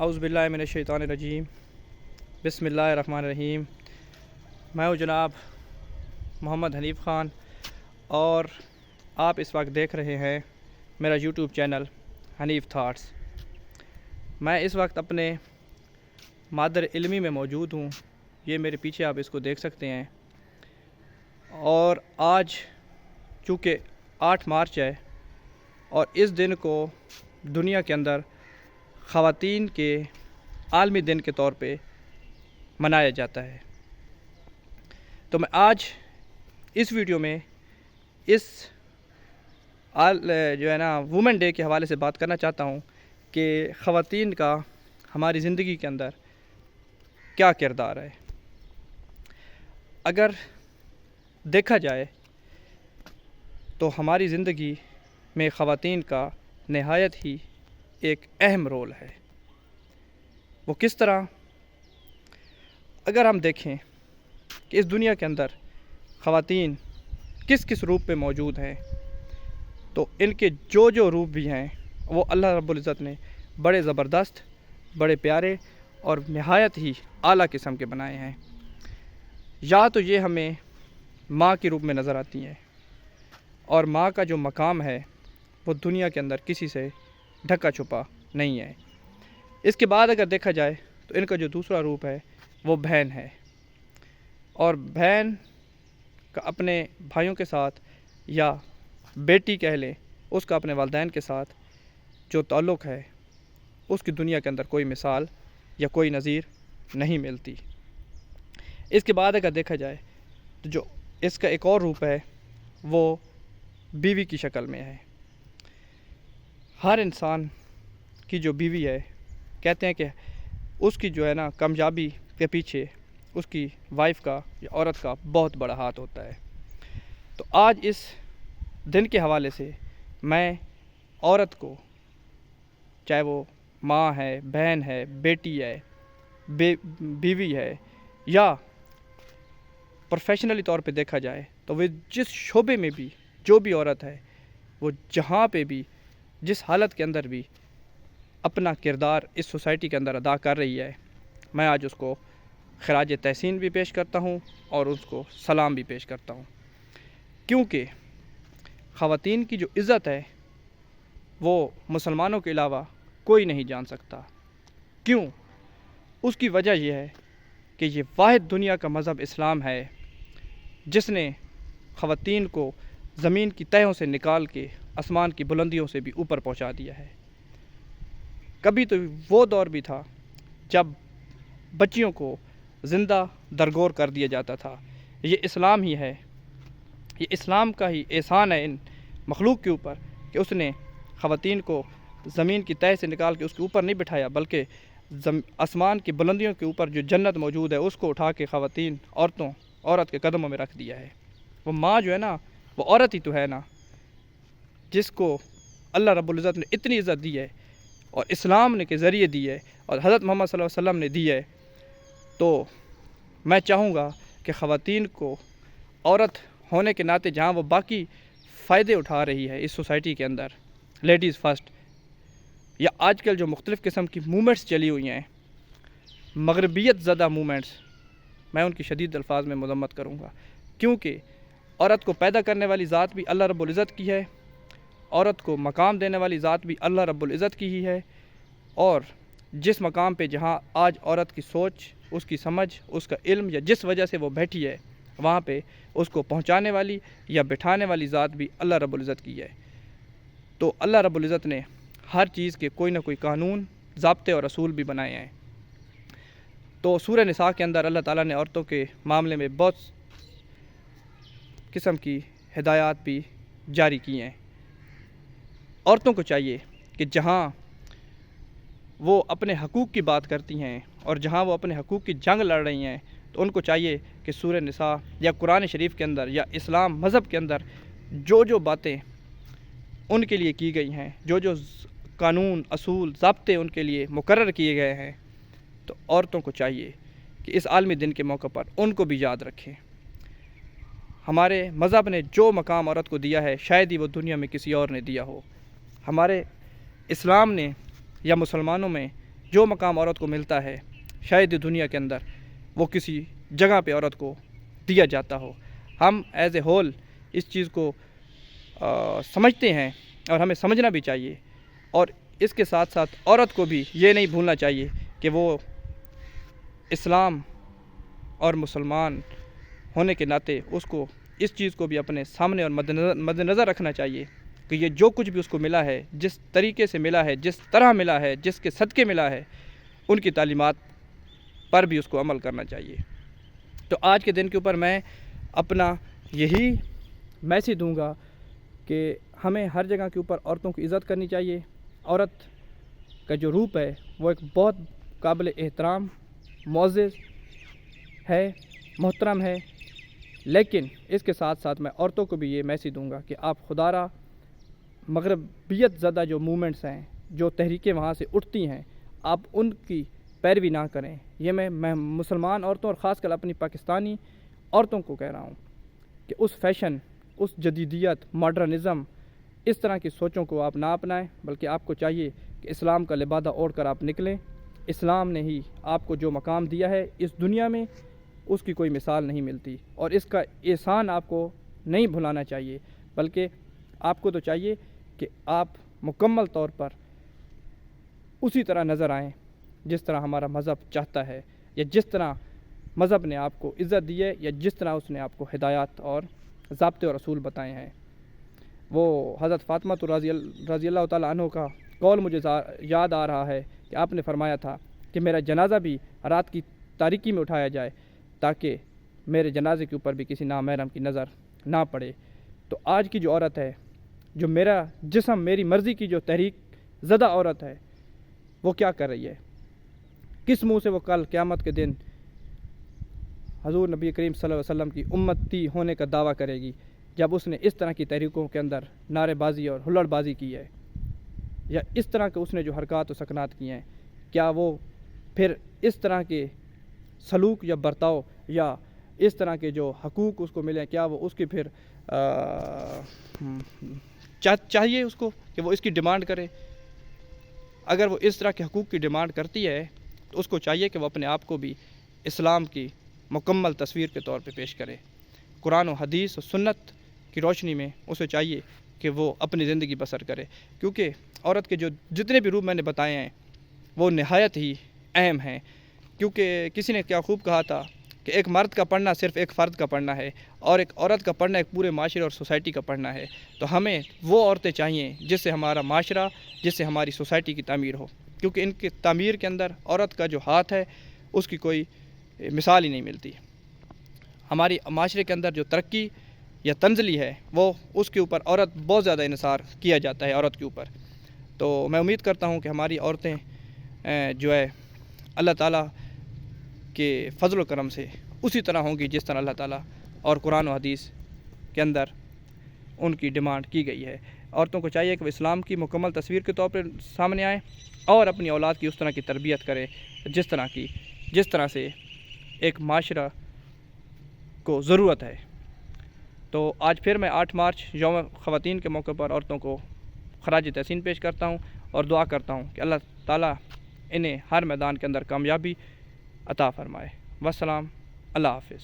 اعوذ باللہ من الشیطان الرجیم بسم اللہ الرحمن الرحیم۔ میں ہوں جناب محمد حنیف خان اور آپ اس وقت دیکھ رہے ہیں میرا یوٹیوب چینل حنیف تھاٹس۔ میں اس وقت اپنے مادر علمی میں موجود ہوں، یہ میرے پیچھے آپ اس کو دیکھ سکتے ہیں۔ اور آج چونکہ 8 مارچ ہے اور اس دن کو دنیا کے اندر خواتین کے عالمی دن کے طور پہ منایا جاتا ہے، تو میں آج اس ویڈیو میں اس وومن ڈے کے حوالے سے بات کرنا چاہتا ہوں کہ خواتین کا ہماری زندگی کے اندر کیا کردار ہے۔ اگر دیکھا جائے تو ہماری زندگی میں خواتین کا نہایت ہی ایک اہم رول ہے۔ وہ کس طرح؟ اگر ہم دیکھیں کہ اس دنیا کے اندر خواتین کس کس روپ میں موجود ہیں، تو ان کے جو روپ بھی ہیں وہ اللہ رب العزت نے بڑے زبردست، بڑے پیارے اور نہایت ہی اعلیٰ قسم کے بنائے ہیں۔ یا تو یہ ہمیں ماں کے روپ میں نظر آتی ہیں، اور ماں کا جو مقام ہے وہ دنیا کے اندر کسی سے ڈھکا چھپا نہیں ہے۔ اس کے بعد اگر دیکھا جائے تو ان کا جو دوسرا روپ ہے وہ بہن ہے، اور بہن کا اپنے بھائیوں کے ساتھ، یا بیٹی کہہ لیں، اس کا اپنے والدین کے ساتھ جو تعلق ہے اس کی دنیا کے اندر کوئی مثال یا کوئی نظیر نہیں ملتی۔ اس کے بعد اگر دیکھا جائے تو جو اس کا ایک اور روپ ہے وہ بیوی کی شکل میں ہے۔ ہر انسان کی جو بیوی ہے، کہتے ہیں کہ اس کی جو ہے نا کامیابی کے پیچھے اس کی وائف کا یا عورت کا بہت بڑا ہاتھ ہوتا ہے۔ تو آج اس دن کے حوالے سے میں عورت کو، چاہے وہ ماں ہے، بہن ہے، بیٹی ہے، بیوی ہے، یا پروفیشنلی طور پہ دیکھا جائے تو وہ جس شعبے میں بھی جو بھی عورت ہے، وہ جہاں پہ بھی جس حالت کے اندر بھی اپنا کردار اس سوسائٹی کے اندر ادا کر رہی ہے، میں آج اس کو خراج تحسین بھی پیش کرتا ہوں اور اس کو سلام بھی پیش کرتا ہوں، کیونکہ خواتین کی جو عزت ہے وہ مسلمانوں کے علاوہ کوئی نہیں جان سکتا۔ کیوں؟ اس کی وجہ یہ ہے کہ یہ واحد دنیا کا مذہب اسلام ہے جس نے خواتین کو زمین کی تہوں سے نکال کے آسمان کی بلندیوں سے بھی اوپر پہنچا دیا ہے۔ کبھی تو وہ دور بھی تھا جب بچیوں کو زندہ درگور کر دیا جاتا تھا۔ یہ اسلام ہی ہے، یہ اسلام کا ہی احسان ہے ان مخلوق کے اوپر کہ اس نے خواتین کو زمین کی تہہ سے نکال کے اس کے اوپر نہیں بٹھایا، بلکہ آسمان کی بلندیوں کے اوپر جو جنت موجود ہے اس کو اٹھا کے عورت کے قدموں میں رکھ دیا ہے۔ وہ ماں جو ہے نا، وہ عورت ہی تو ہے نا، جس کو اللہ رب العزت نے اتنی عزت دی ہے اور اسلام نے کے ذریعے دی ہے اور حضرت محمد صلی اللہ علیہ وسلم نے دی ہے۔ تو میں چاہوں گا کہ خواتین کو عورت ہونے کے ناطے جہاں وہ باقی فائدے اٹھا رہی ہے اس سوسائٹی کے اندر، لیڈیز فرسٹ، یا آج کل جو مختلف قسم کی موومنٹس چلی ہوئی ہیں، مغربیت زدہ موومنٹس، میں ان کی شدید الفاظ میں مذمت کروں گا، کیونکہ عورت کو پیدا کرنے والی ذات بھی اللہ رب العزت کی ہے، عورت کو مقام دینے والی ذات بھی اللہ رب العزت کی ہی ہے، اور جس مقام پہ جہاں آج عورت کی سوچ، اس کی سمجھ، اس کا علم، یا جس وجہ سے وہ بیٹھی ہے، وہاں پہ اس کو پہنچانے والی یا بٹھانے والی ذات بھی اللہ رب العزت کی ہے۔ تو اللہ رب العزت نے ہر چیز کے کوئی نہ کوئی قانون، ضابطے اور اصول بھی بنائے ہیں۔ تو سورہ نساء کے اندر اللہ تعالیٰ نے عورتوں کے معاملے میں بہت قسم کی ہدایات بھی جاری کی ہیں۔ عورتوں کو چاہیے کہ جہاں وہ اپنے حقوق کی بات کرتی ہیں اور جہاں وہ اپنے حقوق کی جنگ لڑ رہی ہیں، تو ان کو چاہیے کہ سورہ نساء یا قرآن شریف کے اندر یا اسلام مذہب کے اندر جو باتیں ان کے لیے کی گئی ہیں، جو قانون، اصول، ضابطے ان کے لیے مقرر کیے گئے ہیں، تو عورتوں کو چاہیے کہ اس عالمی دن کے موقع پر ان کو بھی یاد رکھیں۔ ہمارے مذہب نے جو مقام عورت کو دیا ہے شاید ہی وہ دنیا میں کسی اور نے دیا ہو۔ ہمارے اسلام نے یا مسلمانوں میں جو مقام عورت کو ملتا ہے شاید دنیا کے اندر وہ کسی جگہ پہ عورت کو دیا جاتا ہو۔ ہم ایز اے ہول اس چیز کو سمجھتے ہیں اور ہمیں سمجھنا بھی چاہیے، اور اس کے ساتھ ساتھ عورت کو بھی یہ نہیں بھولنا چاہیے کہ وہ اسلام اور مسلمان ہونے کے ناطے اس کو اس چیز کو بھی اپنے سامنے اور مد نظر رکھنا چاہیے کہ یہ جو کچھ بھی اس کو ملا ہے، جس طریقے سے ملا ہے، جس طرح ملا ہے، جس کے صدقے ملا ہے، ان کی تعلیمات پر بھی اس کو عمل کرنا چاہیے۔ تو آج کے دن کے اوپر میں اپنا یہی میسیج دوں گا کہ ہمیں ہر جگہ کے اوپر عورتوں کی عزت کرنی چاہیے۔ عورت کا جو روپ ہے وہ ایک بہت قابل احترام، معزز ہے، محترم ہے، لیکن اس کے ساتھ ساتھ میں عورتوں کو بھی یہ میسیج دوں گا کہ آپ خدا را مغربیت زدہ جو موومنٹس ہیں، جو تحریکیں وہاں سے اٹھتی ہیں، آپ ان کی پیروی نہ کریں۔ یہ میں مسلمان عورتوں اور خاص کر اپنی پاکستانی عورتوں کو کہہ رہا ہوں کہ اس فیشن، اس جدیدیت، ماڈرنزم، اس طرح کی سوچوں کو آپ نہ اپنائیں، بلکہ آپ کو چاہیے کہ اسلام کا لبادہ اوڑھ کر آپ نکلیں۔ اسلام نے ہی آپ کو جو مقام دیا ہے اس دنیا میں، اس کی کوئی مثال نہیں ملتی، اور اس کا احسان آپ کو نہیں بھلانا چاہیے، بلکہ آپ کو تو چاہیے کہ آپ مکمل طور پر اسی طرح نظر آئیں جس طرح ہمارا مذہب چاہتا ہے، یا جس طرح مذہب نے آپ کو عزت دی ہے، یا جس طرح اس نے آپ کو ہدایات اور ضابطے اور اصول بتائے ہیں۔ وہ حضرت فاطمہ رضی اللہ تعالیٰ عنہ کا قول مجھے یاد آ رہا ہے کہ آپ نے فرمایا تھا کہ میرا جنازہ بھی رات کی تاریکی میں اٹھایا جائے تاکہ میرے جنازے کے اوپر بھی کسی نامحرم کی نظر نہ پڑے۔ تو آج کی جو عورت ہے، جو میرا جسم میری مرضی کی جو تحریک زدہ عورت ہے، وہ کیا کر رہی ہے؟ کس منہ سے وہ کل قیامت کے دن حضور نبی کریم صلی اللہ علیہ وسلم کی امتی ہونے کا دعویٰ کرے گی، جب اس نے اس طرح کی تحریکوں کے اندر نعرے بازی اور ہلڑ بازی کی ہے، یا اس طرح کے اس نے جو حرکات و سکنات کیے ہیں؟ کیا وہ پھر اس طرح کے سلوک یا برتاؤ یا اس طرح کے جو حقوق اس کو ملے، کیا وہ اس کی پھر چاہیے اس کو کہ وہ اس کی ڈیمانڈ کرے؟ اگر وہ اس طرح کے حقوق کی ڈیمانڈ کرتی ہے تو اس کو چاہیے کہ وہ اپنے آپ کو بھی اسلام کی مکمل تصویر کے طور پہ پیش کرے۔ قرآن و حدیث و سنت کی روشنی میں اسے چاہیے کہ وہ اپنی زندگی بسر کرے، کیونکہ عورت کے جو جتنے بھی روپ میں نے بتائے ہیں وہ نہایت ہی اہم ہیں۔ کیونکہ کسی نے کیا خوب کہا تھا کہ ایک مرد کا پڑھنا صرف ایک فرد کا پڑھنا ہے، اور ایک عورت کا پڑھنا ایک پورے معاشرے اور سوسائٹی کا پڑھنا ہے۔ تو ہمیں وہ عورتیں چاہیے جس سے ہمارا معاشرہ، جس سے ہماری سوسائٹی کی تعمیر ہو، کیونکہ ان کی تعمیر کے اندر عورت کا جو ہاتھ ہے اس کی کوئی مثال ہی نہیں ملتی۔ ہماری معاشرے کے اندر جو ترقی یا تنزلی ہے وہ اس کے اوپر عورت بہت زیادہ انحصار کیا جاتا ہے عورت کے اوپر۔ تو میں امید کرتا ہوں کہ ہماری عورتیں جو ہے اللہ تعالیٰ کے فضل و کرم سے اسی طرح ہوں گی جس طرح اللہ تعالیٰ اور قرآن و حدیث کے اندر ان کی ڈیمانڈ کی گئی ہے۔ عورتوں کو چاہیے کہ وہ اسلام کی مکمل تصویر کے طور پر سامنے آئیں اور اپنی اولاد کی اس طرح کی تربیت کرے جس طرح سے ایک معاشرہ کو ضرورت ہے۔ تو آج پھر میں 8 مارچ یوم خواتین کے موقع پر عورتوں کو خراج تحسین پیش کرتا ہوں اور دعا کرتا ہوں کہ اللہ تعالیٰ انہیں ہر میدان کے اندر کامیابی عطا فرمائے۔ والسلام، اللہ حافظ۔